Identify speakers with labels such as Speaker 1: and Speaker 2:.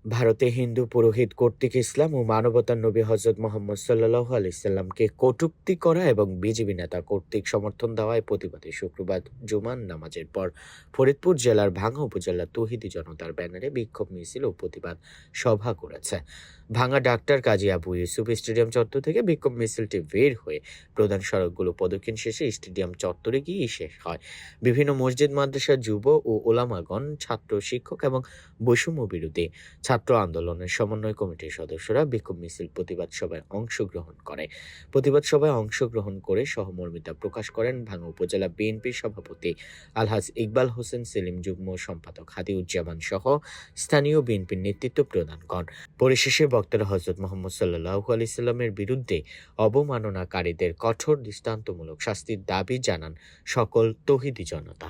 Speaker 1: ভারতে হিন্দু পুরোহিত কর্তৃক ইসলাম ও মানবতার নবী হজরত মোহাম্মদ সাল্লাল্লাহু আলাইহি সাল্লামকে কটূক্তি করা এবং বিজেপি নেতা কর্তৃক সমর্থন দেওয়ায় প্রতিবাদে শুক্রবার জুমার নামাজের পর ফরিদপুর জেলার ভাঙ্গা উপজেলার তৌহিদি জনতার ব্যানারে বিক্ষোভ মিছিল ও প্রতিবাদ সভা করেছে। ভাঙ্গা ডাক্তার কাজী আবু ইউসুফ স্টেডিয়াম চত্বর থেকে বিক্ষোভ মিছিলটি বের হয়ে প্রধান সড়কগুলো প্রদক্ষিণ শেষে স্টেডিয়াম চত্বরে গিয়ে শেষ হয়। বিভিন্ন মসজিদ, মাদ্রাসা, যুব ও ওলামাগণ, ছাত্র, শিক্ষক এবং বৈষম্য বিরোধী ছাত্র আন্দোলনের সমন্বয় কমিটির সদস্যরা বিক্ষোভ মিছিল প্রতিবাদ সভায় অংশগ্রহণ করে। প্রতিবাদ সভায় অংশগ্রহণ করে সহমর্মিতা প্রকাশ করেন ভাঙ্গা উপজেলা বিএনপির সভাপতি আলহাজ ইকবাল হোসেন সেলিম, যুগ্ম সম্পাদক হাদিউজ্জামান সহ স্থানীয় বিএনপির নেতৃত্ব প্রদানগণ। পরিশেষে বক্তারা হজরত মোহাম্মদ সাল্লাল্লাহু আলাইহি সাল্লামের বিরুদ্ধে অবমাননাকারীদের কঠোর দৃষ্টান্তমূলক শাস্তির দাবি জানান সকল তৌহিদি জনতা।